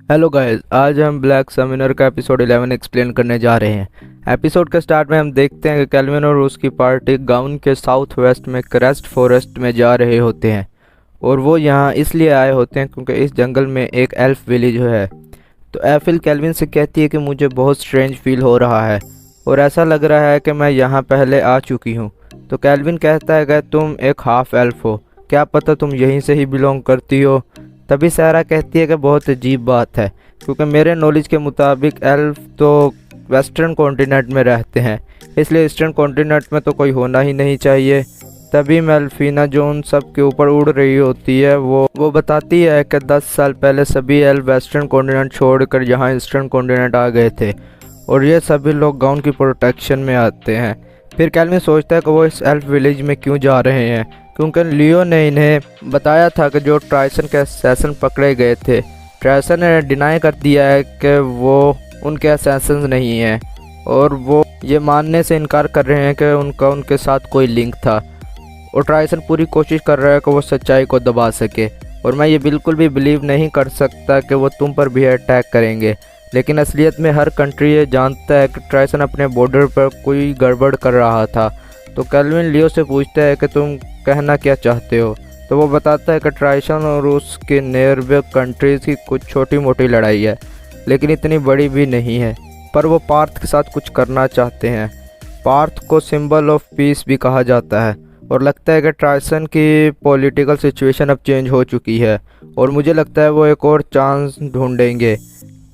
Hello guys, आज हम black Sumner का एपिसोड 11 एक्सप्लेन करने जा रहे हैं। एपिसोड के स्टार्ट में हम देखते हैं कि कैल्विन और उसकी पार्टी गाउन के साउथ वेस्ट में क्रेस्ट फॉरेस्ट में जा रहे होते हैं और वो यहाँ इसलिए आए होते हैं क्योंकि इस जंगल में एक एल्फ विलेज है। तो एफिल कैल्विन से कहती है कि मुझे बहुत स्ट्रेंज फील हो रहा है और ऐसा लग रहा है कि मैं यहाँ पहले आ चुकी हूँ। तो कैल्विन कहता है कि तुम एक हाफ एल्फ हो, क्या पता तुम यहीं से ही बिलोंग करती हो। तभी सारा कहती है कि बहुत अजीब बात है क्योंकि मेरे नॉलेज के मुताबिक एल्फ तो वेस्टर्न कॉन्टिनेंट में रहते हैं, इसलिए ईस्टर्न कॉन्टिनेंट में तो कोई होना ही नहीं चाहिए। तभी मेल्फिना जो उन सब के ऊपर उड़ रही होती है वो बताती है कि 10 साल पहले सभी एल्फ वेस्टर्न कॉन्टिनेंट छोड़कर यहाँ ईस्टर्न कॉन्टिनेंट आ गए थे और ये सभी लोग गाउन की प्रोटेक्शन में आते हैं। फिर कैल्विन सोचता है कि वो इस एल्फ विलेज में क्यों जा रहे हैं क्योंकि लियो ने इन्हें बताया था कि जो ट्राइसन के असैसिन पकड़े गए थे, ट्राइसन ने डिनाई कर दिया है कि वो उनके असैसिन नहीं हैं और वो ये मानने से इनकार कर रहे हैं कि उनके साथ कोई लिंक था। और ट्राइसन पूरी कोशिश कर रहा है कि वो सच्चाई को दबा सके और मैं ये बिल्कुल भी बिलीव नहीं कर सकता कि वो तुम पर भी अटैक करेंगे। लेकिन असलियत में हर कंट्री ये जानता है कि ट्राइसन अपने बॉर्डर पर कोई गड़बड़ कर रहा था। तो कैल्विन लियो से पूछता है कि तुम कहना क्या चाहते हो। तो वो बताता है कि ट्राइसन और उसके नियरबे कंट्रीज़ की कुछ छोटी मोटी लड़ाई है लेकिन इतनी बड़ी भी नहीं है, पर वो पार्थ के साथ कुछ करना चाहते हैं। पार्थ को सिंबल ऑफ पीस भी कहा जाता है और लगता है कि ट्राइसन की पॉलिटिकल सिचुएशन अब चेंज हो चुकी है और मुझे लगता है वो एक और चांस ढूंढेंगे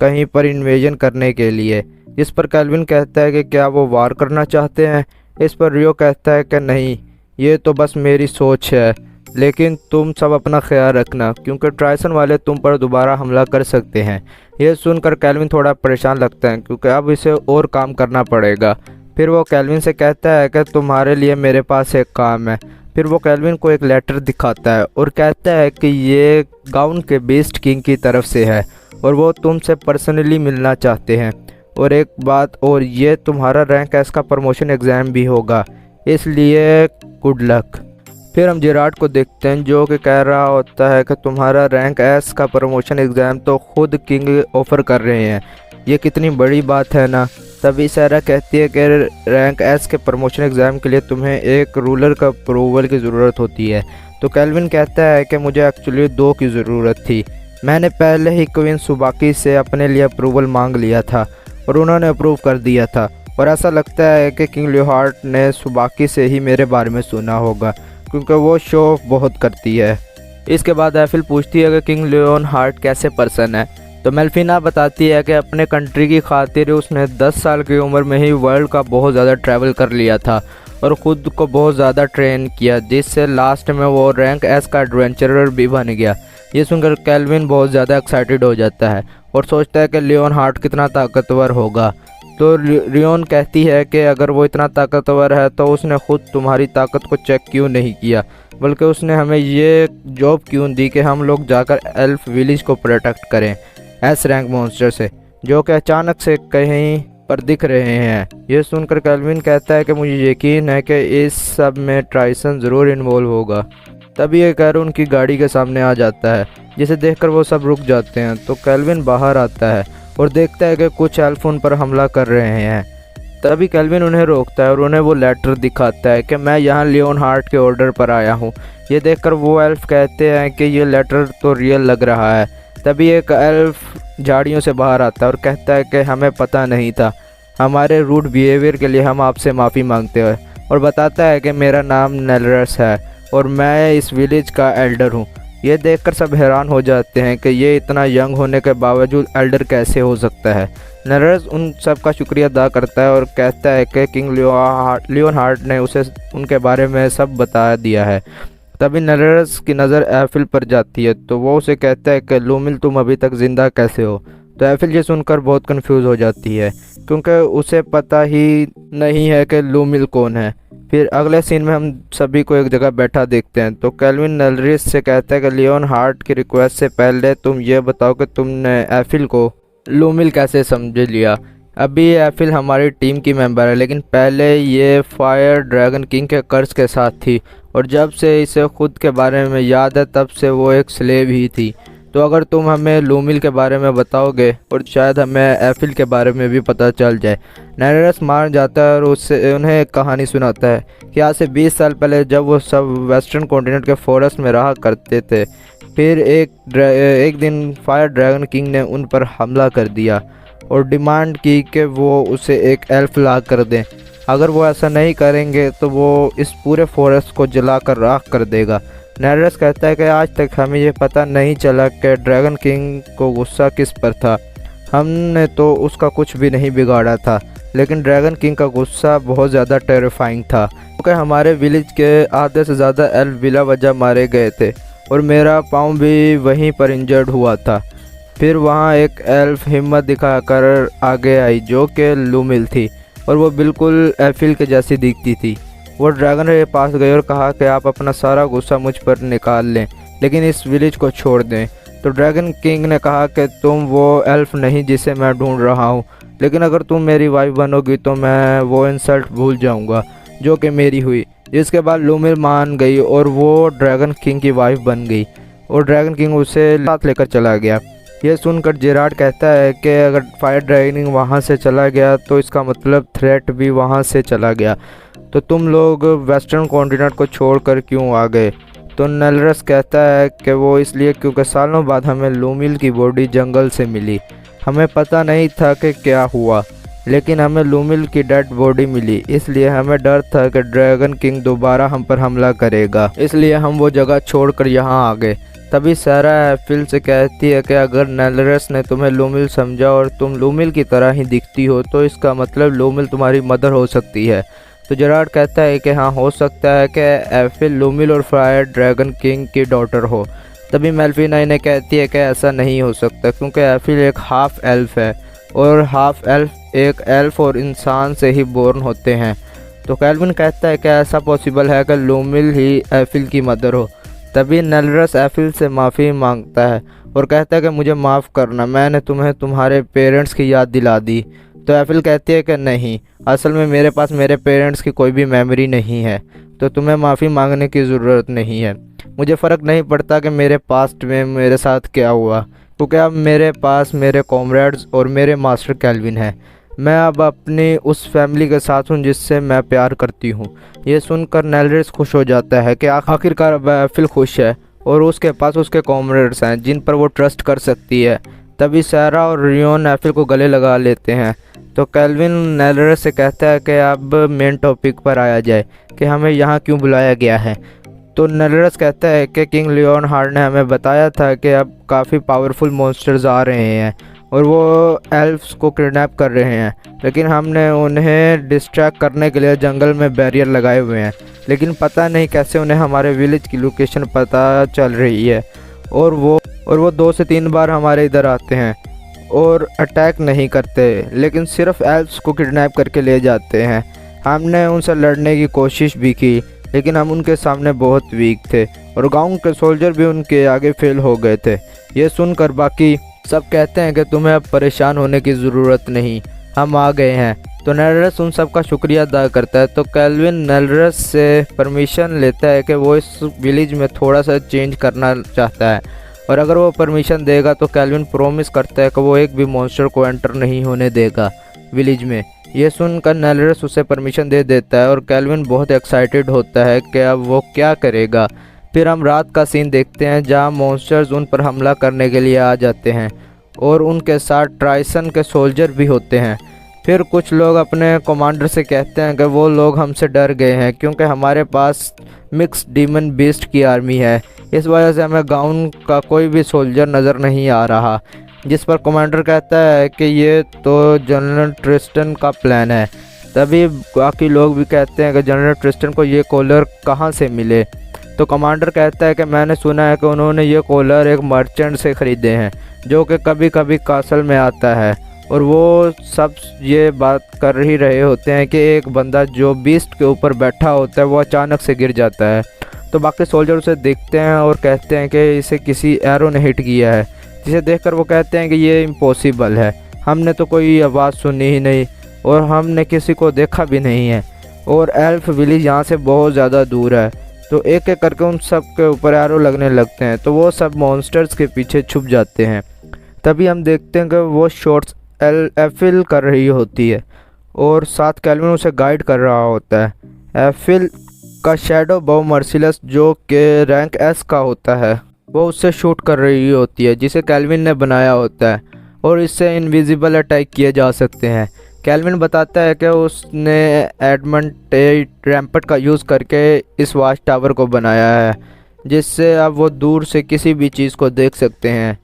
कहीं पर इन्वेजन करने के लिए। इस पर कैल्विन कहता है कि क्या वो वार करना चाहते हैं। इस पर रियो कहता है कि नहीं, ये तो बस मेरी सोच है, लेकिन तुम सब अपना ख्याल रखना क्योंकि ट्राइसन वाले तुम पर दोबारा हमला कर सकते हैं। यह सुनकर कैल्विन थोड़ा परेशान लगता है क्योंकि अब इसे और काम करना पड़ेगा। फिर वो कैल्विन से कहता है कि तुम्हारे लिए मेरे पास एक काम है। फिर वो कैल्विन को एक लेटर दिखाता है और कहता है कि ये गाउन के बीस्ट किंग की तरफ से है और वो तुमसे पर्सनली मिलना चाहते हैं। और एक बात और, ये तुम्हारा रैंक एस का प्रमोशन एग्ज़ाम भी होगा, इसलिए गुड लक। फिर हम जेराड को देखते हैं जो कि कह रहा होता है कि तुम्हारा रैंक एस का प्रमोशन एग्ज़ाम तो खुद किंग ऑफ़र कर रहे हैं, ये कितनी बड़ी बात है ना। तभी सारा कहती है कि रैंक एस के प्रमोशन एग्ज़ाम के लिए तुम्हें एक रूलर का अप्रूवल की ज़रूरत होती है। तो कैल्विन कहता है कि मुझे एक्चुअली 2 की ज़रूरत थी। मैंने पहले ही क्वीन सुबाकी से अपने लिए अप्रूवल मांग लिया था और उन्होंने अप्रूव कर दिया था और ऐसा लगता है कि किंग लियोहार्ट ने सुबाकी से ही मेरे बारे में सुना होगा क्योंकि वो शो ऑफ बहुत करती है। इसके बाद एफिल पूछती है कि किंग लियोन हार्ट कैसे पर्सन है। तो मेल्फिना बताती है कि अपने कंट्री की खातिर उसने 10 साल की उम्र में ही वर्ल्ड का बहुत ज़्यादा ट्रैवल कर लिया था और ख़ुद को बहुत ज़्यादा ट्रेन किया, जिससे लास्ट में वो रैंक एस का एडवेंचरर भी बन गया। ये सुनकर कैल्विन बहुत ज़्यादा एक्साइटेड हो जाता है और सोचता है कि लियोन हार्ट कितना ताकतवर होगा। तो रियोन कहती है कि अगर वो इतना ताकतवर है तो उसने खुद तुम्हारी ताकत को चेक क्यों नहीं किया, बल्कि उसने हमें ये जॉब क्यों दी कि हम लोग जाकर एल्फ विलेज को प्रोटेक्ट करें एस रैंक मॉन्स्टर से, जो कि अचानक से कहीं पर दिख रहे हैं। ये सुनकर कैल्विन कहता है कि मुझे यकीन है कि इस सब में ट्राइसन ज़रूर इन्वॉल्व होगा। तभी एक एरो उनकी गाड़ी के सामने आ जाता है, जिसे देखकर वो सब रुक जाते हैं। तो कैल्विन बाहर आता है और देखता है कि कुछ एल्फ उन पर हमला कर रहे हैं। तभी कैल्विन उन्हें रोकता है और उन्हें वो लेटर दिखाता है कि मैं यहाँ लियोन हार्ट के ऑर्डर पर आया हूँ। ये देखकर वो एल्फ कहते हैं कि ये लेटर तो रियल लग रहा है। तभी एक एल्फ झाड़ियों से बाहर आता है और कहता है कि हमें पता नहीं था, हमारे रूड बिहेवियर के लिए हम आपसे माफ़ी मांगते हैं, और बताता है कि मेरा नाम नेलरस है और मैं इस विलेज का एल्डर हूँ। ये देखकर सब हैरान हो जाते हैं कि ये इतना यंग होने के बावजूद एल्डर कैसे हो सकता है। नेलरस उन सब का शुक्रिया अदा करता है और कहता है कि किंग लियोन हार्ट ने उसे उनके बारे में सब बता दिया है। तभी नेलरस की नज़र एफिल पर जाती है तो वो उसे कहता है कि लूमिल तुम अभी तक ज़िंदा कैसे हो। तो एफिल ये सुनकर बहुत कंफ्यूज हो जाती है क्योंकि उसे पता ही नहीं है कि लूमिल कौन है। फिर अगले सीन में हम सभी को एक जगह बैठा देखते हैं। तो कैल्विन नेलरिस से कहता है कि लियोन हार्ट की रिक्वेस्ट से पहले तुम ये बताओ कि तुमने एफिल को लूमिल कैसे समझ लिया। अभी एफिल हमारी टीम की मेंबर है, लेकिन पहले ये फायर ड्रैगन किंग के कर्ज के साथ थी और जब से इसे खुद के बारे में याद है तब से वो एक स्लेव ही थी। तो अगर तुम हमें लूमिल के बारे में बताओगे और शायद हमें एफिल के बारे में भी पता चल जाए। नेरेस मान जाता है और उससे उन्हें एक कहानी सुनाता है कि आज से 20 साल पहले जब वो सब वेस्टर्न कॉन्टिनेंट के फॉरेस्ट में रहा करते थे, फिर एक दिन फायर ड्रैगन किंग ने उन पर हमला कर दिया और डिमांड की कि वो उसे एक एल्फ ला कर दें। अगर वो ऐसा नहीं करेंगे तो वो इस पूरे फॉरेस्ट को जलाकर राख कर देगा। नेरेस कहता है कि आज तक हमें ये पता नहीं चला कि ड्रैगन किंग को गुस्सा किस पर था। हमने तो उसका कुछ भी नहीं बिगाड़ा था, लेकिन ड्रैगन किंग का गुस्सा बहुत ज़्यादा टेरिफाइंग था, क्योंकि हमारे विलेज के आधे से ज़्यादा एल्फ बिला वजह मारे गए थे और मेरा पाँव भी वहीं पर इंजर्ड हुआ था। फिर वहाँ एक एल्फ हिम्मत दिखाकर आगे आई जो कि लूमिल थी और वो बिल्कुल एफिल के जैसी दिखती थी। वो ड्रैगन के पास गई और कहा कि आप अपना सारा गुस्सा मुझ पर निकाल लें, लेकिन इस विलेज को छोड़ दें। तो ड्रैगन किंग ने कहा कि तुम वो एल्फ नहीं जिसे मैं ढूंढ रहा हूँ, लेकिन अगर तुम मेरी वाइफ बनोगी तो मैं वो इंसल्ट भूल जाऊँगा जो कि मेरी हुई। जिसके बाद लूमिल मान गई और वो ड्रैगन किंग की वाइफ बन गई और ड्रैगन किंग उसे साथ लेकर चला गया। यह सुनकर जेराड कहता है कि अगर फायर ड्रैगन वहाँ से चला गया तो इसका मतलब थ्रेट भी वहाँ से चला गया, तो तुम लोग वेस्टर्न कॉन्टिनेंट को छोड़कर क्यों आ गए? तो नेलरस कहता है कि वो इसलिए क्योंकि सालों बाद हमें लूमिल की बॉडी जंगल से मिली। हमें पता नहीं था कि क्या हुआ, लेकिन हमें लूमिल की डेड बॉडी मिली, इसलिए हमें डर था कि ड्रैगन किंग दोबारा हम पर हमला करेगा, इसलिए हम वो जगह छोड़कर यहाँ आ गए। तभी सारा एफिल से कहती है कि अगर नेलरस ने तुम्हें लूमिल समझा और तुम लूमिल की तरह ही दिखती हो तो इसका मतलब लूमिल तुम्हारी मदर हो सकती है। तो जेराड कहता है कि हाँ, हो सकता है कि एफिल लूमिल और फायर ड्रैगन किंग की डॉटर हो। तभी मेल्फिना ने कहती है कि ऐसा नहीं हो सकता क्योंकि एफिल एक हाफ एल्फ है और हाफ एल्फ एक एल्फ और इंसान से ही बोर्न होते हैं। तो कैल्विन कहता है कि ऐसा पॉसिबल है कि लूमिल ही एफिल की मदर हो। तभी नेलरस एफिल से माफ़ी मांगता है और कहता है कि मुझे माफ़ करना, मैंने तुम्हें तुम्हारे पेरेंट्स की याद दिला दी। तो एफिल कहती है कि नहीं, असल में मेरे पास मेरे पेरेंट्स की कोई भी मेमोरी नहीं है, तो तुम्हें माफ़ी मांगने की ज़रूरत नहीं है। मुझे फ़र्क नहीं पड़ता कि मेरे पास्ट में मेरे साथ क्या हुआ, क्योंकि अब मेरे पास मेरे कॉमरेड्स और मेरे मास्टर कैल्विन है। मैं अब अपनी उस फैमिली के साथ हूँ जिससे मैं प्यार करती हूँ। ये सुनकर नेलरस खुश हो जाता है कि आखिरकार अब एफिल खुश है और उसके पास उसके कॉमरेड्स हैं जिन पर वो ट्रस्ट कर सकती है। तभी सारा और रियोन एफिल को गले लगा लेते हैं। तो कैल्विन नेलरस से कहता है कि अब मेन टॉपिक पर आया जाए कि हमें यहाँ क्यों बुलाया गया है। तो नेलरस कहता है कि किंग लियोन हार्ड ने हमें बताया था कि अब काफ़ी पावरफुल मॉन्स्टर्स आ रहे हैं और वो एल्फ्स को किडनैप कर रहे हैं, लेकिन हमने उन्हें डिस्ट्रैक्ट करने के लिए जंगल में बैरियर लगाए हुए हैं, लेकिन पता नहीं कैसे उन्हें हमारे विलेज की लोकेशन पता चल रही है और वो 2 से 3 बार हमारे इधर आते हैं और अटैक नहीं करते, लेकिन सिर्फ एल्फ्स को किडनैप करके ले जाते हैं। हमने उनसे लड़ने की कोशिश भी की, लेकिन हम उनके सामने बहुत वीक थे और गांव के सोल्जर भी उनके आगे फेल हो गए थे। ये सुनकर बाकी सब कहते हैं कि तुम्हें अब परेशान होने की ज़रूरत नहीं, हम आ गए हैं। तो नेलरस उन सब का शुक्रिया अदा करता है। तो कैल्विन नेलरस से परमिशन लेता है कि वो इस विलेज में थोड़ा सा चेंज करना चाहता है, और अगर वो परमिशन देगा तो कैल्विन प्रॉमिस करता है कि वो एक भी मॉन्स्टर को एंटर नहीं होने देगा विलेज में। ये सुनकर नेलरस उसे परमिशन दे देता है और कैल्विन बहुत एक्साइटेड होता है कि अब वो क्या करेगा। फिर हम रात का सीन देखते हैं जहां मॉन्स्टर्स उन पर हमला करने के लिए आ जाते हैं और उनके साथ ट्राइसन के सोल्जर भी होते हैं। फिर कुछ लोग अपने कमांडर से कहते हैं कि वो लोग हमसे डर गए हैं क्योंकि हमारे पास मिक्स डीमन बीस्ट की आर्मी है, इस वजह से हमें गाउन का कोई भी सोल्जर नज़र नहीं आ रहा। जिस पर कमांडर कहता है कि ये तो जनरल ट्रिस्टन का प्लान है। तभी बाकी लोग भी कहते हैं कि जनरल ट्रिस्टन को ये कॉलर कहाँ से मिले। तो कमांडर कहता है कि मैंने सुना है कि उन्होंने ये कॉलर एक मर्चेंट से ख़रीदे हैं जो कि कभी कभी कासल में आता है, और वो सब ये बात कर ही रहे होते हैं कि एक बंदा जो बीस्ट के ऊपर बैठा होता है वो अचानक से गिर जाता है। तो बाकी सोल्जर उसे देखते हैं और कहते हैं कि इसे किसी एरो ने हिट किया है, जिसे देखकर वो कहते हैं कि ये इम्पॉसिबल है, हमने तो कोई आवाज़ सुनी ही नहीं और हमने किसी को देखा भी नहीं है, और एल्फ विलेज यहाँ से बहुत ज़्यादा दूर है। तो एक एक करके उन सब के ऊपर एरो लगने लगते हैं, तो वो सब मॉन्स्टर्स के पीछे छुप जाते हैं। तभी हम देखते हैं कि वो शॉट्स एफिल कर रही होती है और साथ कैल्विन उसे गाइड कर रहा होता है। एफिल का शैडो बो मर्सिलस जो कि रैंक एस का होता है, वो उससे शूट कर रही होती है जिसे कैल्विन ने बनाया होता है और इससे इनविजिबल अटैक किए जा सकते हैं। कैल्विन बताता है कि उसने एडमंड रैम्पट का यूज़ करके इस वॉच टावर को बनाया है जिससे अब वो दूर से किसी भी चीज़ को देख सकते हैं।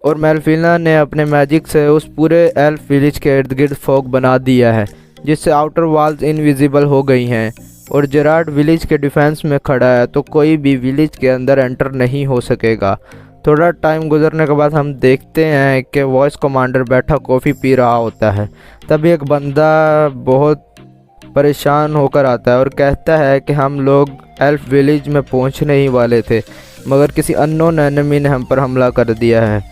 और मेल्फिना ने अपने मैजिक से उस पूरे एल्फ विलेज के इर्द गिर्द फॉग बना दिया है जिससे आउटर वॉल्स इनविजिबल हो गई हैं और जेरार्ड विलेज के डिफेंस में खड़ा है, तो कोई भी विलेज के अंदर एंटर नहीं हो सकेगा। थोड़ा टाइम गुजरने के बाद हम देखते हैं कि वॉइस कमांडर बैठा कॉफ़ी पी रहा होता है। तभी एक बंदा बहुत परेशान होकर आता है और कहता है कि हम लोग एल्फ विलेज में पहुंचने ही वाले थे मगर किसी अननोन एनिमी ने हम पर हमला कर दिया है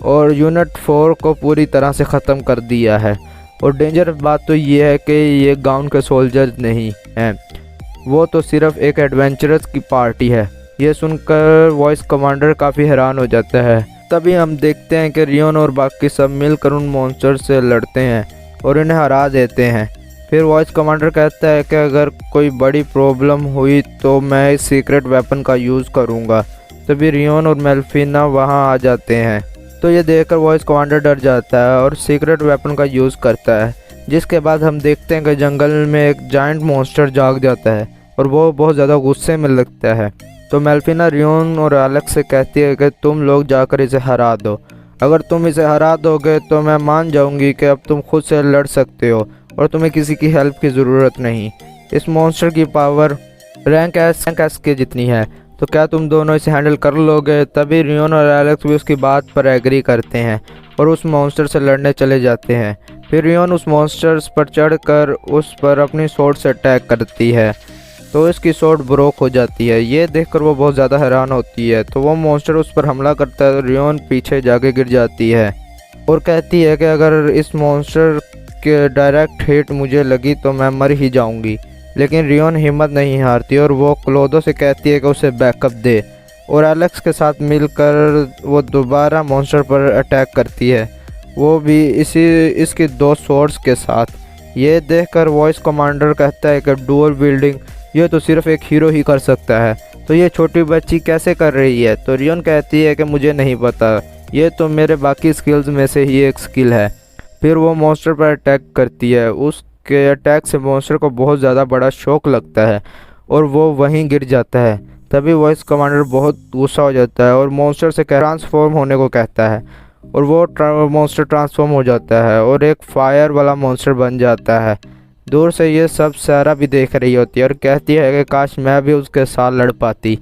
और यूनिट 4 को पूरी तरह से ख़त्म कर दिया है। और डेंजर बात तो ये है कि ये गाउन के सोल्जर्स नहीं हैं, वो तो सिर्फ एक एडवेंचरस की पार्टी है। ये सुनकर वॉइस कमांडर काफ़ी हैरान हो जाता है। तभी हम देखते हैं कि रियोन और बाकी सब मिलकर उन मॉन्स्टर से लड़ते हैं और इन्हें हरा देते हैं। फिर वॉइस कमांडर कहता है कि अगर कोई बड़ी प्रॉब्लम हुई तो मैं इस सीक्रेट वेपन का यूज़ करूँगा। तभी रियोन और मेल्फिना वहाँ आ जाते हैं, तो ये देखकर वॉइस कमांडर डर जाता है और सीक्रेट वेपन का यूज़ करता है। जिसके बाद हम देखते हैं कि जंगल में एक जायंट मॉन्स्टर जाग जाता है और वो बहुत ज़्यादा गुस्से में लगता है। तो मेल्फिना रियोन और एलेक्स से कहती है कि तुम लोग जाकर इसे हरा दो। अगर तुम इसे हरा दोगे तो मैं मान जाऊंगी कि अब तुम खुद से लड़ सकते हो और तुम्हें किसी की हेल्प की ज़रूरत नहीं। इस मॉन्स्टर की पावर रैंक एस के जितनी है, तो क्या तुम दोनों इसे हैंडल कर लोगे? तभी रियोन और एलेक्स भी उसकी बात पर एग्री करते हैं और उस मॉन्स्टर से लड़ने चले जाते हैं। फिर रियोन उस मॉन्स्टर्स पर चढ़कर उस पर अपनी स्वॉर्ड से अटैक करती है, तो इसकी स्वॉर्ड ब्रोक हो जाती है। ये देखकर वो बहुत ज़्यादा हैरान होती है, तो वो मॉन्स्टर उस पर हमला करता है। रियोन पीछे जाके गिर जाती है और कहती है कि अगर इस मॉन्स्टर के डायरेक्ट हिट मुझे लगी तो मैं मर ही जाऊंगी। लेकिन रियोन हिम्मत नहीं हारती और वो क्लोदो से कहती है कि उसे बैकअप दे और एलेक्स के साथ मिलकर वो दोबारा मॉन्स्टर पर अटैक करती है, वो भी इसकी 2 स्वॉर्ड्स के साथ। ये देखकर वॉइस कमांडर कहता है कि डुअल बिल्डिंग ये तो सिर्फ एक हीरो ही कर सकता है, तो ये छोटी बच्ची कैसे कर रही है? तो रियोन कहती है कि मुझे नहीं पता, ये तो मेरे बाकी स्किल्स में से ही एक स्किल है। फिर वो मॉन्स्टर पर अटैक करती है। उसके अटैक से मॉन्स्टर को बहुत ज़्यादा बड़ा शॉक लगता है और वो वहीं गिर जाता है। तभी वॉइस कमांडर बहुत गुस्सा हो जाता है और मॉन्स्टर से ट्रांसफॉर्म होने को कहता है और वो मॉन्स्टर ट्रांसफॉर्म हो जाता है और एक फायर वाला मॉन्स्टर बन जाता है। दूर से ये सब सारा भी देख रही होती है और कहती है कि काश मैं भी उसके साथ लड़ पाती।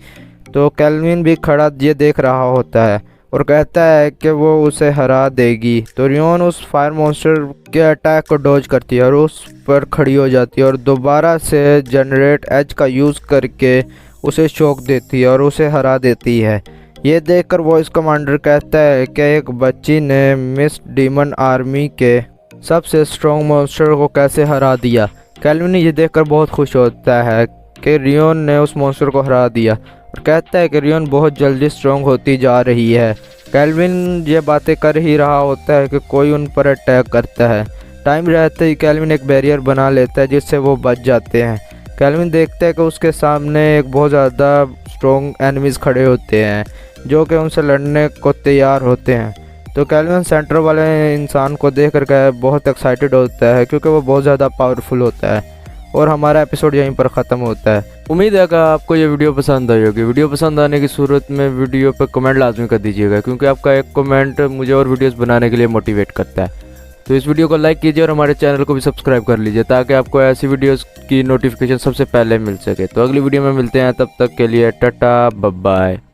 तो कैल्विन भी खड़ा ये देख रहा होता है और कहता है कि वो उसे हरा देगी। तो रियोन उस फायर मॉन्स्टर के अटैक को डॉज करती है और उस पर खड़ी हो जाती है और दोबारा से जनरेट एज का यूज़ करके उसे शॉक देती है और उसे हरा देती है। ये देखकर वॉइस कमांडर कहता है कि एक बच्ची ने मिस डीमन आर्मी के सबसे स्ट्रॉन्ग मॉन्स्टर को कैसे हरा दिया। कैल्विन ये देखकर बहुत खुश होता है कि रियोन ने उस मॉन्स्टर को हरा दिया और कहता है कि रियोन बहुत जल्दी स्ट्रॉन्ग होती जा रही है। कैल्विन ये बातें कर ही रहा होता है कि कोई उन पर अटैक करता है। टाइम रहते ही कैल्विन एक बैरियर बना लेता है जिससे वो बच जाते हैं। कैल्विन देखता है कि उसके सामने एक बहुत ज़्यादा स्ट्रॉन्ग एनिमीज़ खड़े होते हैं जो कि उनसे लड़ने को तैयार होते हैं। तो कैल्विन सेंटर वाले इंसान को देख कर बहुत एक्साइटेड होता है क्योंकि वो बहुत ज़्यादा पावरफुल होता है। और हमारा एपिसोड यहीं पर ख़त्म होता है। उम्मीद है कि आपको ये वीडियो पसंद आई होगी। वीडियो पसंद आने की सूरत में वीडियो पर कमेंट लाजमी कर दीजिएगा क्योंकि आपका एक कमेंट मुझे और वीडियोस बनाने के लिए मोटिवेट करता है। तो इस वीडियो को लाइक कीजिए और हमारे चैनल को भी सब्सक्राइब कर लीजिए ताकि आपको ऐसी वीडियोस की नोटिफिकेशन सबसे पहले मिल सके। तो अगली वीडियो में मिलते हैं, तब तक के लिए टाटा बाय बाय।